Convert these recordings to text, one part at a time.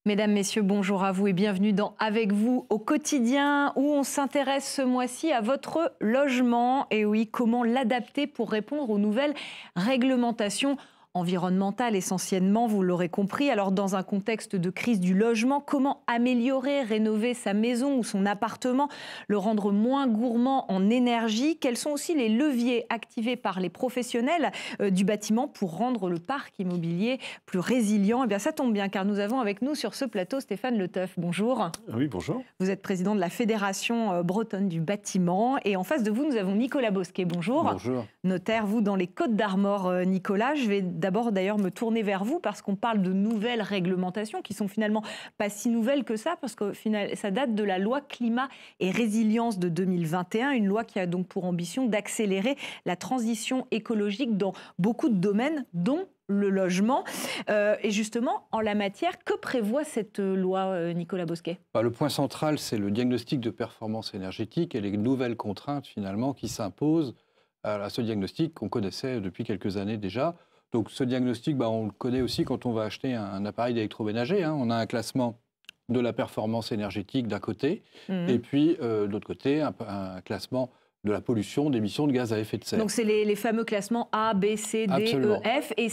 Mesdames, Messieurs, bonjour à vous et bienvenue dans Avec vous au quotidien où on s'intéresse ce mois-ci à votre logement. Et oui, comment l'adapter pour répondre aux nouvelles réglementations environnementales essentiellement, vous l'aurez compris. Alors dans un contexte de crise du logement, comment améliorer, rénover sa maison ou son appartement, le rendre moins gourmand en énergie? Quels sont aussi les leviers activés par les professionnels du bâtiment pour rendre le parc immobilier plus résilient? Eh bien ça tombe bien car nous avons avec nous sur ce plateau Stéphane Le Teuf. Bonjour. Oui, bonjour. Vous êtes président de la Fédération bretonne du bâtiment et en face de vous nous avons Nicolas Bosquet. Bonjour. Bonjour. Notaire, vous dans les Côtes-d'Armor, Nicolas. Je vais d'abord d'ailleurs me tourner vers vous parce qu'on parle de nouvelles réglementations qui sont finalement pas si nouvelles que ça parce que ça date de la loi climat et résilience de 2021, une loi qui a donc pour ambition d'accélérer la transition écologique dans beaucoup de domaines, dont le logement. Et justement, en la matière, que prévoit cette loi, Nicolas Bosquet? Le point central, c'est le diagnostic de performance énergétique et les nouvelles contraintes finalement qui s'imposent à ce diagnostic qu'on connaissait depuis quelques années déjà. Donc ce diagnostic, on le connaît aussi quand on va acheter un appareil d'électroménager. On a un classement de la performance énergétique d'un côté, et puis de l'autre côté, un classement de la pollution, d'émissions de gaz à effet de serre. Donc c'est les fameux classements A, B, C, D, Absolument. E, F. Et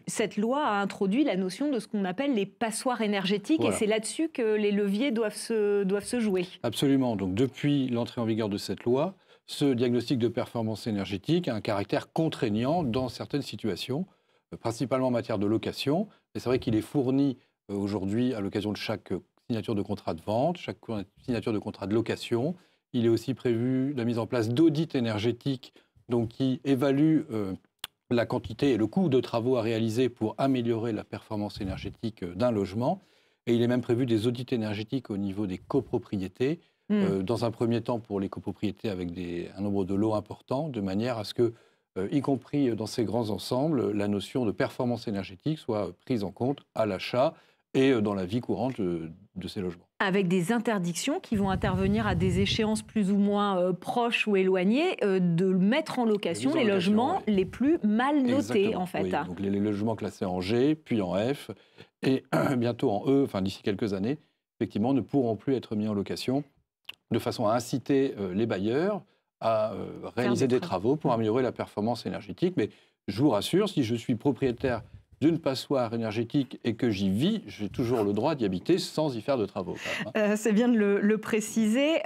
cette loi a introduit la notion de ce qu'on appelle les passoires énergétiques. Voilà. Et c'est là-dessus que les leviers doivent se jouer. Absolument. Donc depuis l'entrée en vigueur de cette loi, ce diagnostic de performance énergétique a un caractère contraignant dans certaines situations, principalement en matière de location. Et c'est vrai qu'il est fourni aujourd'hui à l'occasion de chaque signature de contrat de vente, chaque signature de contrat de location. Il est aussi prévu la mise en place d'audits énergétiques donc qui évaluent la quantité et le coût de travaux à réaliser pour améliorer la performance énergétique d'un logement. Et il est même prévu des audits énergétiques au niveau des copropriétés, dans un premier temps pour les copropriétés avec un nombre de lots important, de manière à ce que, y compris dans ces grands ensembles, la notion de performance énergétique soit prise en compte à l'achat et dans la vie courante de ces logements. Avec des interdictions qui vont intervenir à des échéances plus ou moins proches ou éloignées, de mettre en location les logements les plus mal notés. Exactement, en fait. Oui. Donc les logements classés en G, puis en F, et bientôt en E, enfin d'ici quelques années, effectivement, ne pourront plus être mis en location, de façon à inciter les bailleurs à réaliser des travaux pour améliorer la performance énergétique. Mais je vous rassure, si je suis propriétaire d'une passoire énergétique et que j'y vis, j'ai toujours le droit d'y habiter sans y faire de travaux. C'est bien de le préciser.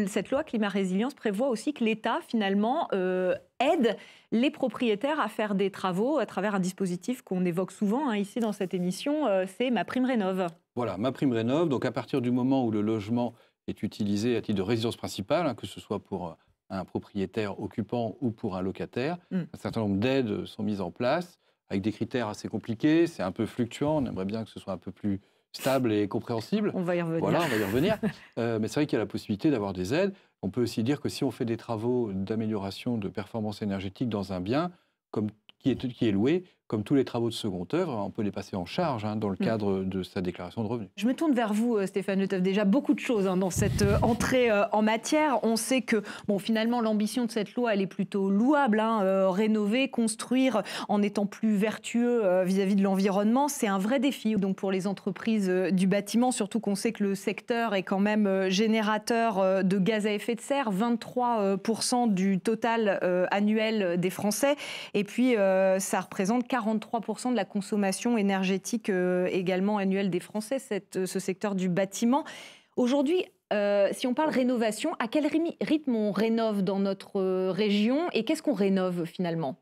Cette loi climat-résilience prévoit aussi que l'État, finalement, aide les propriétaires à faire des travaux à travers un dispositif qu'on évoque souvent ici dans cette émission, c'est MaPrimeRénov'. Voilà, MaPrimeRénov'. Donc à partir du moment où le logement est utilisé à titre de résidence principale, que ce soit pour un propriétaire occupant ou pour un locataire, un certain nombre d'aides sont mises en place, avec des critères assez compliqués, c'est un peu fluctuant, on aimerait bien que ce soit un peu plus stable et compréhensible. On va y revenir. Voilà, on va y revenir. Mais c'est vrai qu'il y a la possibilité d'avoir des aides. On peut aussi dire que si on fait des travaux d'amélioration de performance énergétique dans un bien qui est loué, comme tous les travaux de seconde œuvre, on peut les passer en charge dans le cadre de sa déclaration de revenus. Je me tourne vers vous, Stéphane Le Teuf. Déjà, beaucoup de choses dans cette entrée en matière. On sait que, finalement, l'ambition de cette loi, elle est plutôt louable. Rénover, construire en étant plus vertueux vis-à-vis de l'environnement, c'est un vrai défi. Donc, pour les entreprises du bâtiment, surtout qu'on sait que le secteur est quand même générateur de gaz à effet de serre, 23% du total annuel des Français. Et puis, ça représente 43% de la consommation énergétique également annuelle des Français, ce secteur du bâtiment. Aujourd'hui, si on parle rénovation, à quel rythme on rénove dans notre région et qu'est-ce qu'on rénove finalement?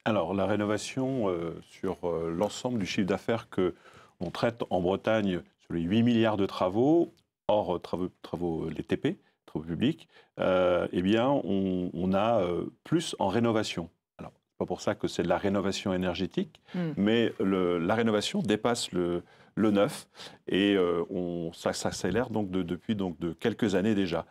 Alors, la rénovation sur l'ensemble du chiffre d'affaires qu'on traite en Bretagne sur les 8 milliards de travaux, hors travaux les TP, travaux publics, eh bien, on a plus en rénovation. Pas pour ça que c'est de la rénovation énergétique, mais la rénovation dépasse le neuf et ça s'accélère donc depuis de quelques années déjà.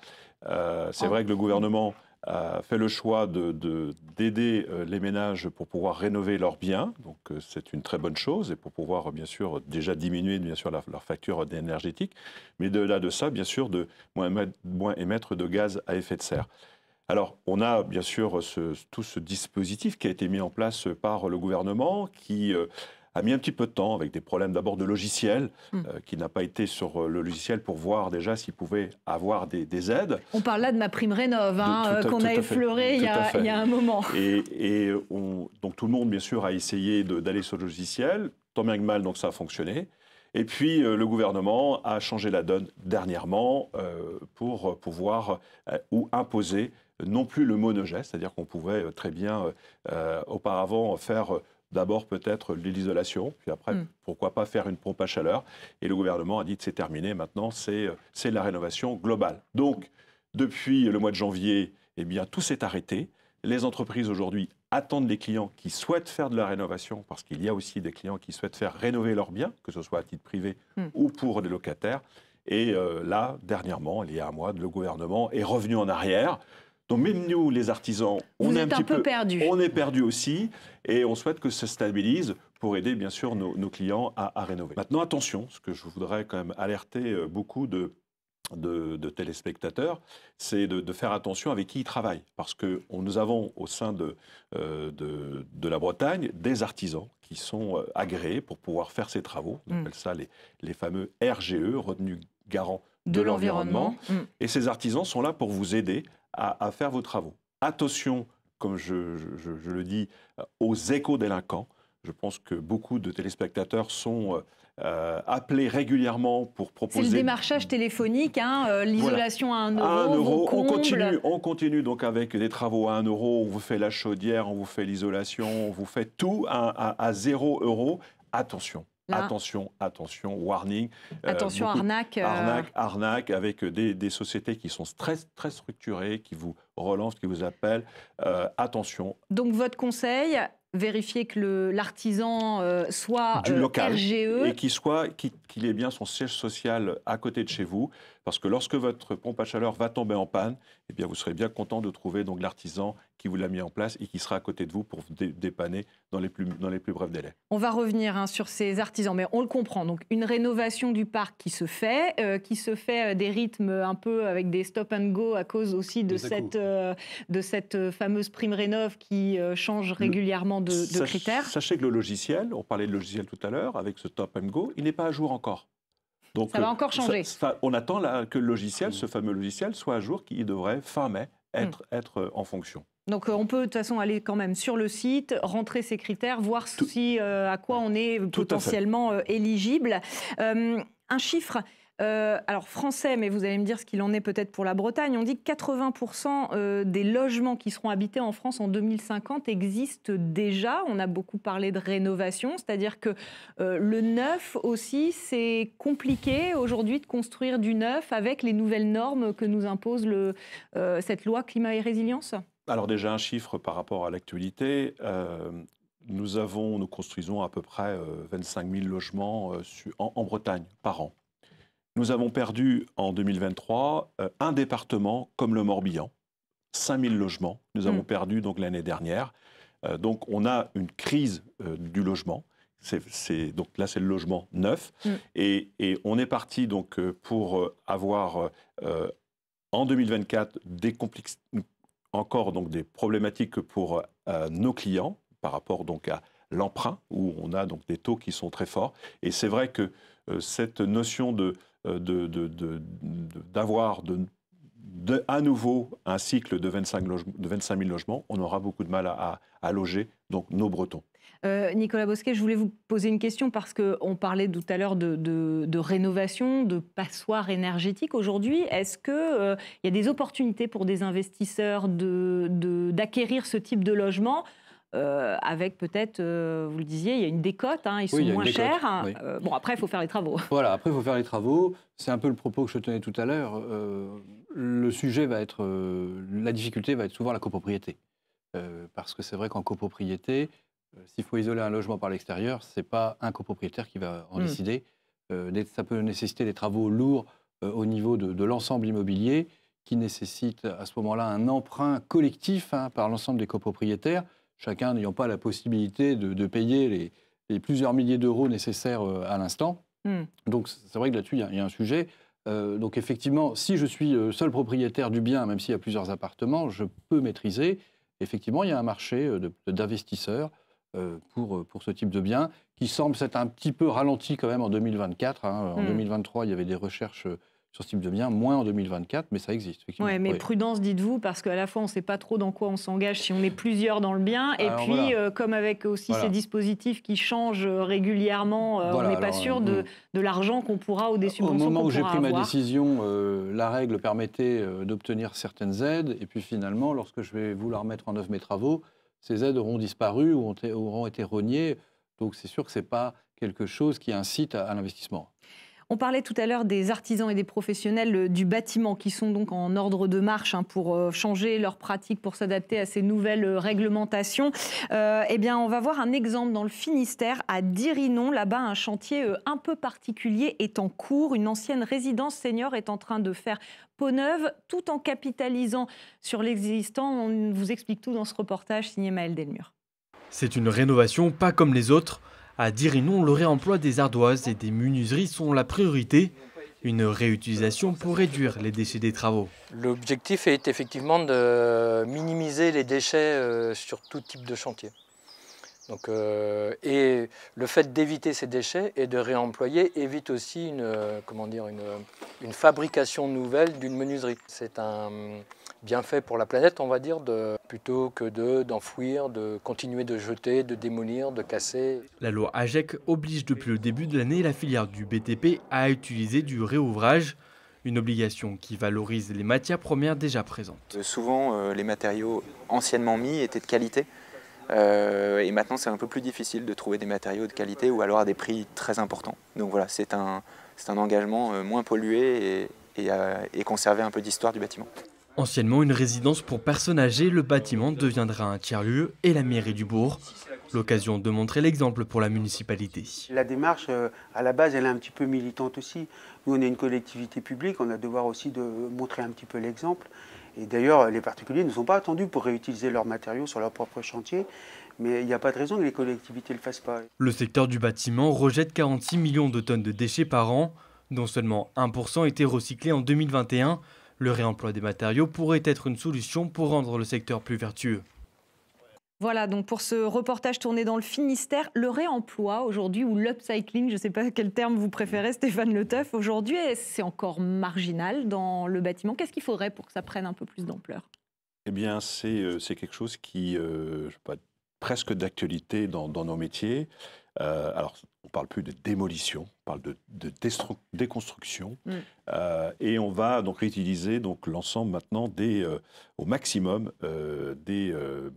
C'est vrai que le gouvernement a fait le choix d'aider les ménages pour pouvoir rénover leurs biens, donc c'est une très bonne chose et pour pouvoir bien sûr déjà diminuer bien sûr leur facture énergétique, mais de-delà de ça bien sûr de moins émettre de gaz à effet de serre. Alors, on a bien sûr tout ce dispositif qui a été mis en place par le gouvernement qui a mis un petit peu de temps avec des problèmes d'abord de logiciel, qui n'a pas été sur le logiciel pour voir déjà s'il pouvait avoir des aides. On parle là de ma prime rénov, qu'on a effleuré il y a un moment. Donc tout le monde, bien sûr, a essayé d'aller sur le logiciel. Tant bien que mal, donc ça a fonctionné. Et puis le gouvernement a changé la donne dernièrement pour pouvoir ou imposer non plus le monogeste, c'est-à-dire qu'on pouvait très bien auparavant faire d'abord peut-être l'isolation, puis après pourquoi pas faire une pompe à chaleur. Et le gouvernement a dit que c'est terminé, maintenant c'est la rénovation globale. Donc depuis le mois de janvier, eh bien, tout s'est arrêté. Les entreprises aujourd'hui attendent les clients qui souhaitent faire de la rénovation, parce qu'il y a aussi des clients qui souhaitent faire rénover leurs biens, que ce soit à titre privé ou pour des locataires. Et là, dernièrement, il y a un mois, le gouvernement est revenu en arrière. Donc même nous, les artisans, on est un petit peu perdus. On est perdus aussi, et on souhaite que ça se stabilise pour aider bien sûr nos clients à rénover. Maintenant, attention, ce que je voudrais quand même alerter beaucoup de téléspectateurs, c'est de faire attention avec qui ils travaillent. Parce que nous avons au sein de la Bretagne des artisans qui sont agréés pour pouvoir faire ces travaux. On appelle ça les fameux RGE, retenus garants de l'environnement. Et ces artisans sont là pour vous aider à faire vos travaux. Attention, comme je le dis, aux éco-délinquants. Je pense que beaucoup de téléspectateurs sont appelés régulièrement pour proposer... C'est le démarchage téléphonique, l'isolation à 1 euro. À 1 euro, on continue donc avec des travaux à 1 euro, on vous fait la chaudière, on vous fait l'isolation, on vous fait tout à 0 euro. Attention. Là. Attention, warning. Attention, arnaque. Arnaque, avec des sociétés qui sont très, très structurées, qui vous relancent, qui vous appellent. Attention. Donc, votre conseil, vérifier que l'artisan soit du local RGE. Et qu'il ait bien son siège social à côté de chez vous. Parce que lorsque votre pompe à chaleur va tomber en panne, eh bien, vous serez bien content de trouver donc l'artisan qui vous l'a mis en place et qui sera à côté de vous pour vous dépanner dans les plus brefs délais. On va revenir sur ces artisans, mais on le comprend. Donc, une rénovation du parc qui se fait des rythmes un peu avec des stop and go à cause aussi de cette fameuse prime rénov qui change régulièrement de critères. Sachez que le logiciel, on parlait de logiciel tout à l'heure, avec ce stop and go, il n'est pas à jour encore. Donc, ça va encore changer. On attend que le logiciel, ce fameux logiciel, soit à jour, qui devrait fin mai être en fonction. Donc on peut de toute façon aller quand même sur le site, rentrer ces critères, voir à quoi on est potentiellement éligible. Un chiffre, alors français, mais vous allez me dire ce qu'il en est peut-être pour la Bretagne. On dit que 80% des logements qui seront habités en France en 2050 existent déjà. On a beaucoup parlé de rénovation, c'est-à-dire que le neuf aussi, c'est compliqué aujourd'hui de construire du neuf avec les nouvelles normes que nous impose cette loi climat et résilience. Alors déjà un chiffre par rapport à l'actualité, nous construisons à peu près 25 000 logements en Bretagne par an. Nous avons perdu en 2023 un département comme le Morbihan, 5 000 logements. Nous avons perdu donc l'année dernière. Donc on a une crise du logement. Donc là c'est le logement neuf et on est parti donc pour avoir en 2024 encore donc des problématiques pour nos clients par rapport donc à l'emprunt où on a donc des taux qui sont très forts. Et c'est vrai que cette notion d'avoir à nouveau un cycle de 25 000 logements, on aura beaucoup de mal à loger donc nos Bretons. Nicolas Bosquet, je voulais vous poser une question parce qu'on parlait tout à l'heure de rénovation, de passoires énergétiques. Aujourd'hui, est-ce qu'il y a des opportunités pour des investisseurs d'acquérir ce type de logement avec peut-être, vous le disiez, il y a une décote, ils sont moins chers. Oui. Bon, après, il faut faire les travaux. Voilà, après, il faut faire les travaux. C'est un peu le propos que je tenais tout à l'heure. Le sujet va être... la difficulté va être souvent la copropriété. Parce que c'est vrai qu'en copropriété, s'il faut isoler un logement par l'extérieur, ce n'est pas un copropriétaire qui va en décider. Ça peut nécessiter des travaux lourds au niveau de l'ensemble immobilier qui nécessitent à ce moment-là un emprunt collectif par l'ensemble des copropriétaires, chacun n'ayant pas la possibilité de payer les plusieurs milliers d'euros nécessaires à l'instant. Donc c'est vrai que là-dessus, il y a un sujet. Donc effectivement, si je suis seul propriétaire du bien, même s'il y a plusieurs appartements, je peux maîtriser. Effectivement, il y a un marché d'investisseurs pour ce type de bien, qui semble s'être un petit peu ralenti quand même en 2024. Hein. En 2023, il y avait des recherches sur ce type de bien, moins en 2024, mais ça existe. Oui, mais prudence, dites-vous, parce qu'à la fois, on ne sait pas trop dans quoi on s'engage si on est plusieurs dans le bien. Et alors, puis, comme avec aussi ces dispositifs qui changent régulièrement, on n'est pas sûr de l'argent qu'on pourra ou des subventions qu'on pourra avoir. Au moment où j'ai pris ma décision, la règle permettait d'obtenir certaines aides. Et puis finalement, lorsque je vais vouloir mettre en œuvre mes travaux, ces aides auront disparu ou auront été rognées. Donc c'est sûr que ce n'est pas quelque chose qui incite à l'investissement. On parlait tout à l'heure des artisans et des professionnels du bâtiment qui sont donc en ordre de marche pour changer leurs pratiques, pour s'adapter à ces nouvelles réglementations. Eh bien, on va voir un exemple dans le Finistère, à Dirinon. Là-bas, un chantier un peu particulier est en cours. Une ancienne résidence senior est en train de faire peau neuve, tout en capitalisant sur l'existant. On vous explique tout dans ce reportage signé Maël Delmure. C'est une rénovation pas comme les autres. À Dirinon, le réemploi des ardoises et des menuiseries sont la priorité. Une réutilisation pour réduire les déchets des travaux. L'objectif est effectivement de minimiser les déchets sur tout type de chantier. Donc, et le fait d'éviter ces déchets et de réemployer évite aussi une fabrication nouvelle d'une menuiserie. C'est un bienfait pour la planète, on va dire, plutôt que d'enfouir, de continuer de jeter, de démolir, de casser. La loi AGEC oblige depuis le début de l'année la filière du BTP à utiliser du réouvrage, une obligation qui valorise les matières premières déjà présentes. Souvent, les matériaux anciennement mis étaient de qualité. Et maintenant, c'est un peu plus difficile de trouver des matériaux de qualité ou alors à des prix très importants. Donc voilà, c'est un engagement moins pollué et conserver un peu d'histoire du bâtiment. Anciennement une résidence pour personnes âgées, le bâtiment deviendra un tiers-lieu et la mairie du bourg. L'occasion de montrer l'exemple pour la municipalité. La démarche, à la base, elle est un petit peu militante aussi. Nous, on est une collectivité publique, on a devoir aussi de montrer un petit peu l'exemple. Et d'ailleurs, les particuliers ne sont pas attendus pour réutiliser leurs matériaux sur leur propre chantier, mais il n'y a pas de raison que les collectivités ne le fassent pas. Le secteur du bâtiment rejette 46 millions de tonnes de déchets par an, dont seulement 1% étaient recyclés en 2021. Le réemploi des matériaux pourrait être une solution pour rendre le secteur plus vertueux. Voilà, donc pour ce reportage tourné dans le Finistère, le réemploi aujourd'hui, ou l'upcycling, je ne sais pas quel terme vous préférez, Stéphane Le Teuf, aujourd'hui, c'est encore marginal dans le bâtiment. Qu'est-ce qu'il faudrait pour que ça prenne un peu plus d'ampleur ? Eh bien, c'est quelque chose qui, je sais pas, presque d'actualité dans nos métiers. Alors, on ne parle plus de démolition, on parle de déconstruction. Et on va donc réutiliser l'ensemble maintenant au maximum des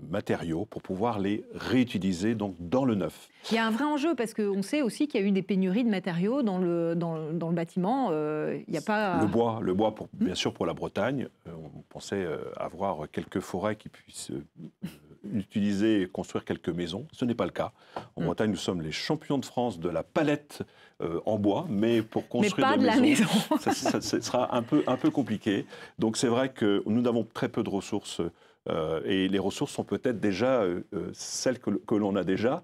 matériaux pour pouvoir les réutiliser dans le neuf. Il y a un vrai enjeu parce qu'on sait aussi qu'il y a eu des pénuries de matériaux dans le bâtiment. Il y a pas... Le bois bien sûr pour la Bretagne. On pensait avoir quelques forêts qui puissent... utiliser et construire quelques maisons. Ce n'est pas le cas. En Bretagne, nous sommes les champions de France de la palette en bois, mais pour construire des maisons, ça sera un peu compliqué. Donc c'est vrai que nous avons très peu de ressources et les ressources sont peut-être déjà celles que l'on a déjà.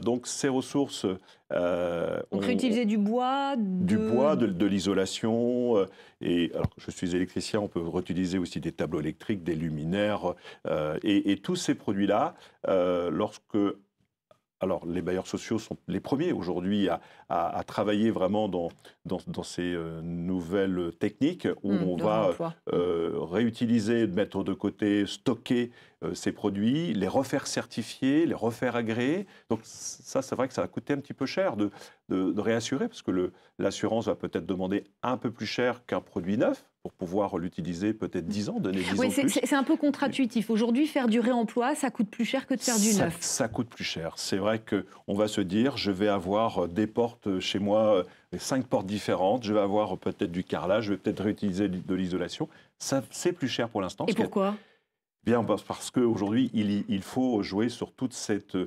Donc ces ressources... Donc réutiliser du bois, de l'isolation. Et alors, je suis électricien, on peut réutiliser aussi des tableaux électriques, des luminaires. Et tous ces produits-là, alors, les bailleurs sociaux sont les premiers aujourd'hui à travailler vraiment dans ces nouvelles techniques où on va réutiliser, mettre de côté, stocker ces produits, les refaire certifier, les refaire agréer. Donc ça, c'est vrai que ça va coûter un petit peu cher de réassurer parce que l'assurance va peut-être demander un peu plus cher qu'un produit neuf pour pouvoir l'utiliser peut-être 10 ans, donner 10 ans plus. C'est un peu contre-intuitif. Aujourd'hui, faire du réemploi, ça coûte plus cher que de faire du neuf. Ça coûte plus cher. C'est vrai qu'on va se dire, je vais avoir des portes chez moi, 5 portes différentes, je vais avoir peut-être du carrelage, je vais peut-être réutiliser de l'isolation. C'est plus cher pour l'instant. Et pourquoi ? Bien, parce qu'aujourd'hui, il faut jouer sur toute cette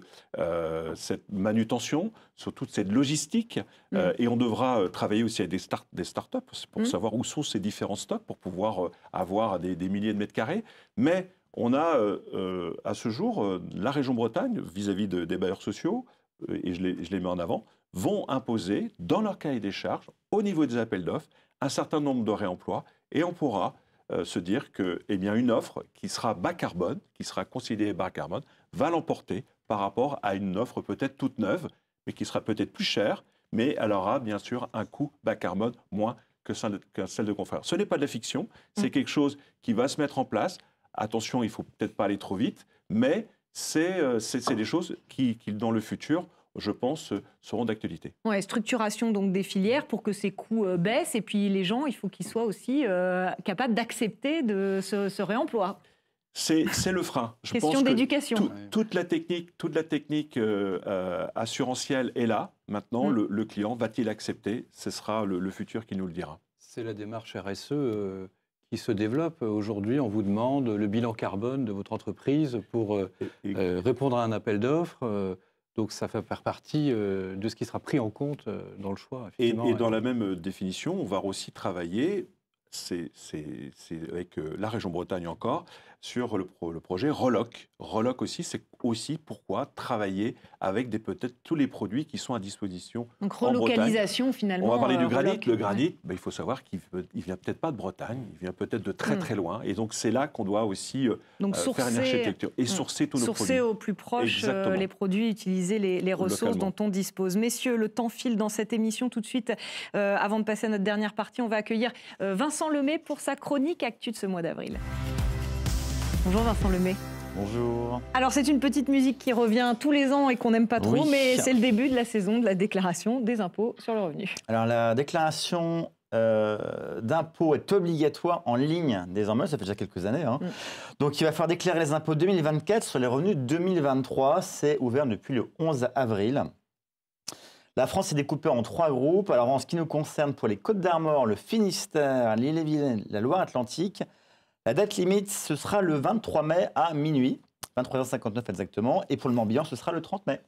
manutention, sur toute cette logistique. Et on devra travailler aussi avec des startups pour savoir où sont ces différents stocks, pour pouvoir avoir des milliers de mètres carrés. Mais on a, à ce jour, la région Bretagne, vis-à-vis des bailleurs sociaux, et je les mets en avant, vont imposer, dans leur cahier des charges, au niveau des appels d'offres, un certain nombre de réemplois. Et on pourra se dire que, eh bien, une offre qui sera bas carbone, qui sera considérée bas carbone, va l'emporter par rapport à une offre peut-être toute neuve, mais qui sera peut-être plus chère, mais elle aura bien sûr un coût bas carbone moins que celle de confrères. Ce n'est pas de la fiction, c'est quelque chose qui va se mettre en place. Attention, il ne faut peut-être pas aller trop vite, mais c'est des choses qui, dans le futur, je pense, seront d'actualité. Ouais, structuration donc des filières pour que ces coûts baissent, et puis les gens, il faut qu'ils soient aussi capables d'accepter de ce réemploi. C'est le frein. Question d'éducation. Toute la technique assurantielle est là. Maintenant, le client va-t-il accepter? Ce sera le futur qui nous le dira. C'est la démarche RSE qui se développe. Aujourd'hui, on vous demande le bilan carbone de votre entreprise pour répondre à un appel d'offres. Donc ça fait faire partie de ce qui sera pris en compte dans le choix. Et dans la même définition, on va aussi travailler, c'est avec la région Bretagne encore, sur le projet Reloc. Reloc aussi, c'est aussi pourquoi travailler avec peut-être tous les produits qui sont à disposition. Donc relocalisation finalement. On va parler du granit. Reloc. Le granit, il faut savoir qu'il ne vient peut-être pas de Bretagne, il vient peut-être de très très loin. Et donc c'est là qu'on doit aussi faire une architecture et sourcer tous nos produits. Sourcer au plus proche les produits, utiliser les ressources dont on dispose. Messieurs, le temps file dans cette émission. Tout de suite, avant de passer à notre dernière partie, on va accueillir Vincent Lemay pour sa chronique Actu de ce mois d'avril. Bonjour Vincent Lemay. Bonjour. Alors c'est une petite musique qui revient tous les ans et qu'on n'aime pas trop, mais c'est le début de la saison de la déclaration des impôts sur le revenu. Alors la déclaration d'impôts est obligatoire en ligne désormais, ça fait déjà quelques années. Donc il va falloir déclarer les impôts 2024 sur les revenus 2023, c'est ouvert depuis le 11 avril. La France est découpée en 3 groupes. Alors en ce qui nous concerne, pour les Côtes-d'Armor, le Finistère, l'Ille-et-Vilaine, la Loire-Atlantique, la date limite, ce sera le 23 mai à minuit, 23h59 exactement. Et pour le Morbihan, ce sera le 30 mai.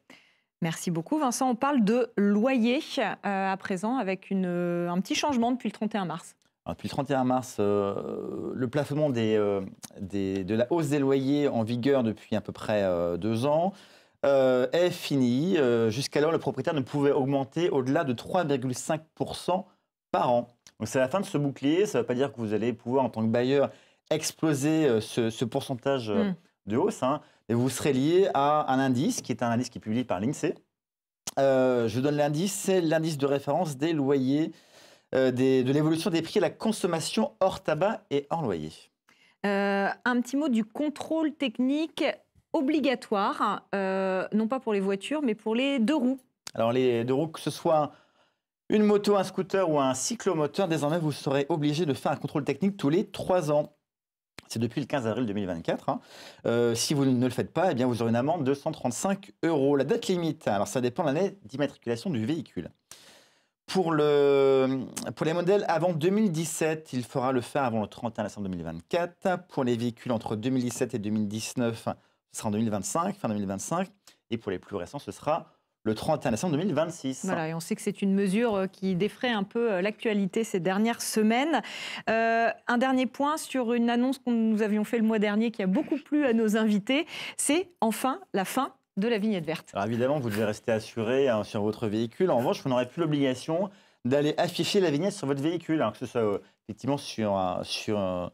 Merci beaucoup Vincent. On parle de loyer à présent avec un petit changement depuis le 31 mars. Alors, depuis le 31 mars, le plafonnement de la hausse des loyers en vigueur depuis à peu près 2 ans est fini. Jusqu'alors, le propriétaire ne pouvait augmenter au-delà de 3,5% par an. Donc c'est la fin de ce bouclier. Ça ne veut pas dire que vous allez pouvoir, en tant que bailleur, exploser ce pourcentage de hausse, mais vous serez lié à un indice qui est un indice qui est publié par l'INSEE. Je vous donne l'indice, c'est l'indice de référence des loyers, de l'évolution des prix à la consommation hors tabac et hors loyer. Un petit mot du contrôle technique obligatoire, non pas pour les voitures, mais pour les 2 roues. Alors les 2 roues, que ce soit une moto, un scooter ou un cyclomoteur, désormais vous serez obligé de faire un contrôle technique tous les 3 ans. C'est depuis le 15 avril 2024. Si vous ne le faites pas, eh bien vous aurez une amende de 135 €. La date limite, alors ça dépend de l'année d'immatriculation du véhicule. Pour les modèles avant 2017, il faudra le faire avant le 31 décembre 2024. Pour les véhicules entre 2017 et 2019, ce sera en 2025, fin 2025. Et pour les plus récents, ce sera le 31 décembre 2026. Voilà, et on sait que c'est une mesure qui défraie un peu l'actualité ces dernières semaines. Un dernier point sur une annonce que nous avions fait le mois dernier qui a beaucoup plu à nos invités, c'est enfin la fin de la vignette verte. Alors évidemment, vous devez rester assuré sur votre véhicule. En revanche, vous n'aurez plus l'obligation d'aller afficher la vignette sur votre véhicule, alors que ce soit effectivement sur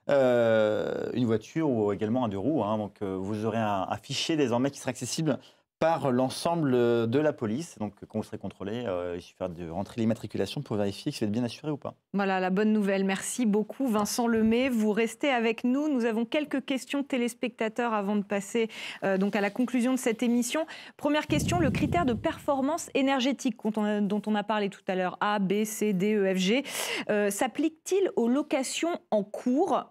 une voiture ou également un 2 roues. Donc vous aurez un fichier désormais qui sera accessible par l'ensemble de la police. Donc, quand vous serez contrôlé, il suffira de rentrer l'immatriculation pour vérifier que vous êtes bien assuré ou pas. Voilà la bonne nouvelle. Merci beaucoup Vincent Lemay. Vous restez avec nous. Nous avons quelques questions téléspectateurs avant de passer donc à la conclusion de cette émission. Première question, le critère de performance énergétique dont on a parlé tout à l'heure, A, B, C, D, E, F, G, s'applique-t-il aux locations en cours?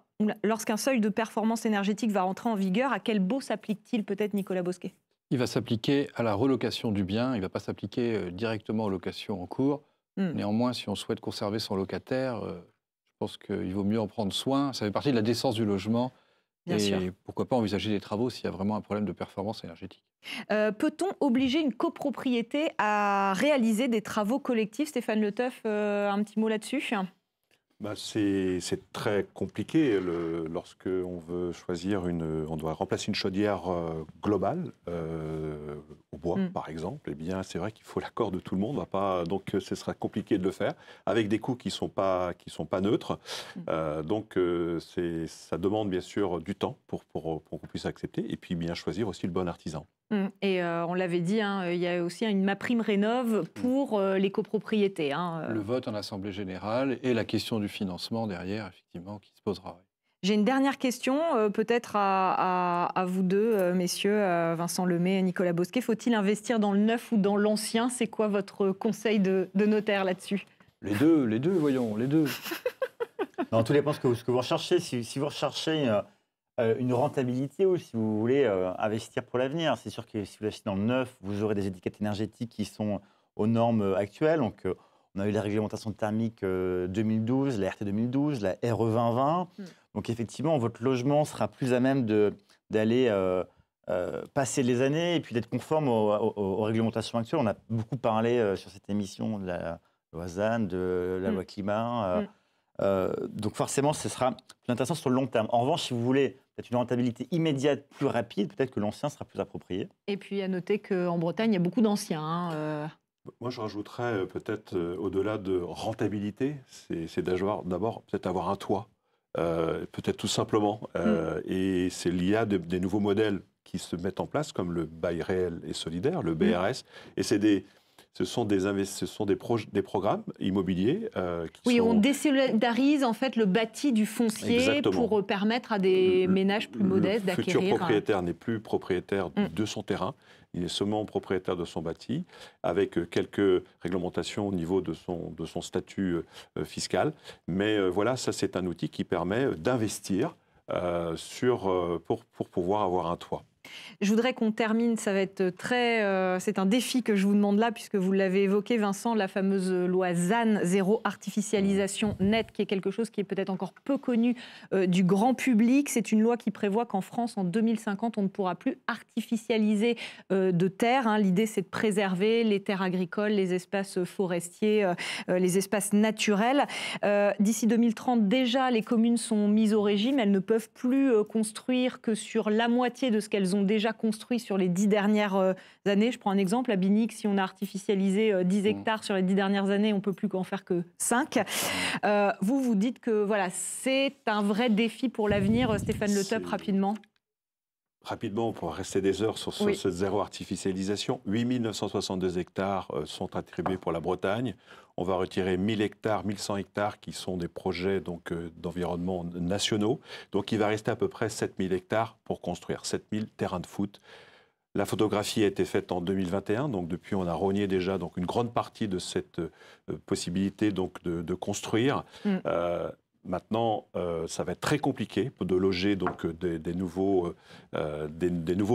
Lorsqu'un seuil de performance énergétique va rentrer en vigueur, à quel baux s'applique-t-il peut-être, Nicolas Bosquet? Il va s'appliquer à la relocation du bien, il ne va pas s'appliquer directement aux locations en cours. Néanmoins, si on souhaite conserver son locataire, je pense qu'il vaut mieux en prendre soin. Ça fait partie de la décence du logement. Bien sûr. Pourquoi pas envisager des travaux s'il y a vraiment un problème de performance énergétique. Peut-on obliger une copropriété à réaliser des travaux collectifs? Stéphane Le Teuf, un petit mot là-dessus? C'est très compliqué lorsque on veut choisir on doit remplacer une chaudière globale au bois, par exemple, eh bien, c'est vrai qu'il faut l'accord de tout le monde. Donc, ce sera compliqué de le faire, avec des coûts qui sont pas neutres. Donc, ça demande bien sûr du temps pour qu'on puisse accepter, et puis bien choisir aussi le bon artisan. Et on l'avait dit, il y a aussi une MaPrimeRénov' pour les copropriétés. Le vote en Assemblée générale et la question du financement derrière, effectivement, qui se posera. J'ai une dernière question, peut-être à vous deux, messieurs, Vincent Lemay et Nicolas Bosquet. Faut-il investir dans le neuf ou dans l'ancien? C'est quoi votre conseil de notaire là-dessus? Les deux, voyons, les deux. Non, tout dépend de ce que vous recherchez. Si vous recherchez une rentabilité ou si vous voulez investir pour l'avenir, c'est sûr que si vous achetez dans le neuf, vous aurez des étiquettes énergétiques qui sont aux normes actuelles. Donc, on a eu la réglementation thermique 2012, la RT 2012, la RE 2020. Donc effectivement, votre logement sera plus à même d'aller passer les années et puis d'être conforme aux réglementations actuelles. On a beaucoup parlé sur cette émission de la loi ZAN, de la loi climat. Donc forcément, ce sera plus intéressant sur le long terme. En revanche, si vous voulez peut-être une rentabilité immédiate, plus rapide, peut-être que l'ancien sera plus approprié. Et puis à noter qu'en Bretagne, il y a beaucoup d'anciens. Moi, je rajouterais peut-être au-delà de rentabilité, c'est d'abord peut-être avoir un toit. Peut-être tout simplement. Et il y a des nouveaux modèles qui se mettent en place, comme le bail réel et solidaire, le BRS. Et ce sont des programmes immobiliers qui on désolidarise en fait le bâti du foncier. Exactement. Pour permettre à des ménages plus modestes d'acquérir. Le futur propriétaire n'est plus propriétaire de son terrain. Il est seulement propriétaire de son bâti, avec quelques réglementations au niveau de son statut fiscal. Mais voilà, ça c'est un outil qui permet d'investir pour pouvoir avoir un toit. Je voudrais qu'on termine, ça va être c'est un défi que je vous demande là, puisque vous l'avez évoqué, Vincent, la fameuse loi ZAN, zéro artificialisation nette, qui est quelque chose qui est peut-être encore peu connu du grand public. C'est une loi qui prévoit qu'en France, en 2050, on ne pourra plus artificialiser de terre. L'idée, c'est de préserver les terres agricoles, les espaces forestiers, les espaces naturels. D'ici 2030, déjà, les communes sont mises au régime. Elles ne peuvent plus construire que sur la moitié de ce qu'elles ont déjà construit sur les 10 dernières années. Je prends un exemple, à Binic, si on a artificialisé 10 hectares sur les 10 dernières années, on ne peut plus en faire que 5. Vous dites que voilà, c'est un vrai défi pour l'avenir. Stéphane Le Tup, rapidement. Rapidement, on pourra rester des heures sur cette zéro artificialisation. 8 962 hectares sont attribués pour la Bretagne. On va retirer 1000 hectares, 1100 hectares qui sont des projets d'environnement nationaux. Donc il va rester à peu près 7000 hectares pour construire, 7000 terrains de foot. La photographie a été faite en 2021, donc depuis on a rogné déjà une grande partie de cette possibilité de construire. Maintenant, ça va être très compliqué de loger des nouveaux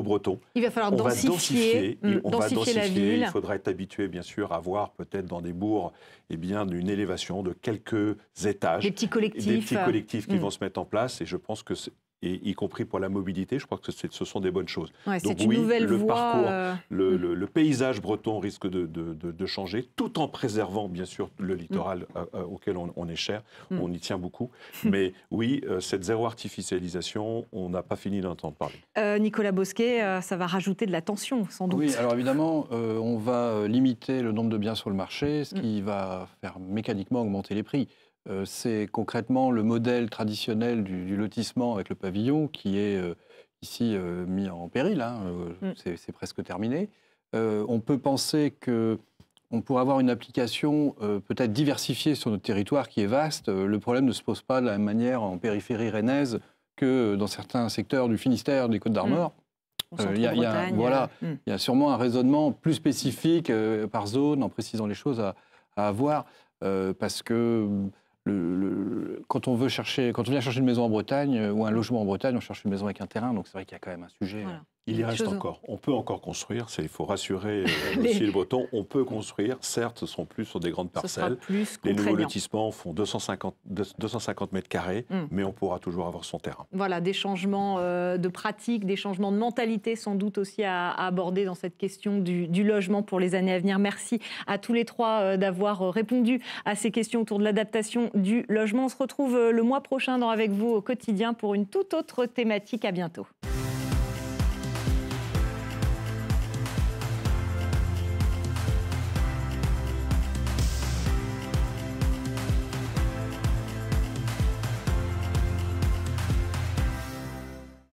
Bretons. Il va falloir densifier la ville. Il faudra être habitué, bien sûr, à voir peut-être dans des bourgs une élévation de quelques étages. Des petits collectifs. Qui vont se mettre en place. Et je pense que y compris pour la mobilité, je crois que ce sont des bonnes choses. Donc oui, le parcours, le paysage breton risque de changer, tout en préservant bien sûr le littoral auquel on est cher, on y tient beaucoup. Mais oui, cette zéro artificialisation, on n'a pas fini d'entendre parler. Nicolas Bosquet, ça va rajouter de la tension, sans doute. Oui, alors évidemment, on va limiter le nombre de biens sur le marché, ce qui va faire mécaniquement augmenter les prix. C'est concrètement le modèle traditionnel du lotissement avec le pavillon qui est ici mis en péril. C'est presque terminé. On peut penser qu'on pourrait avoir une application peut-être diversifiée sur notre territoire qui est vaste. Le problème ne se pose pas de la même manière en périphérie rennaise que dans certains secteurs du Finistère, des Côtes-d'Armor. Il y a sûrement un raisonnement plus spécifique par zone, en précisant les choses à avoir, parce que quand on vient chercher une maison en Bretagne ou un logement en Bretagne, on cherche une maison avec un terrain, donc c'est vrai qu'il y a quand même un sujet. Voilà. Il y reste encore. On peut encore construire. Il faut rassurer aussi les Bretons. On peut construire. Certes, ce ne sont plus sur des grandes parcelles. Les nouveaux lotissements font 250 mètres carrés, mais on pourra toujours avoir son terrain. Voilà, des changements de pratique, des changements de mentalité sans doute aussi à aborder dans cette question du logement pour les années à venir. Merci à tous les trois d'avoir répondu à ces questions autour de l'adaptation du logement. On se retrouve le mois prochain dans Avec vous au quotidien pour une toute autre thématique. À bientôt.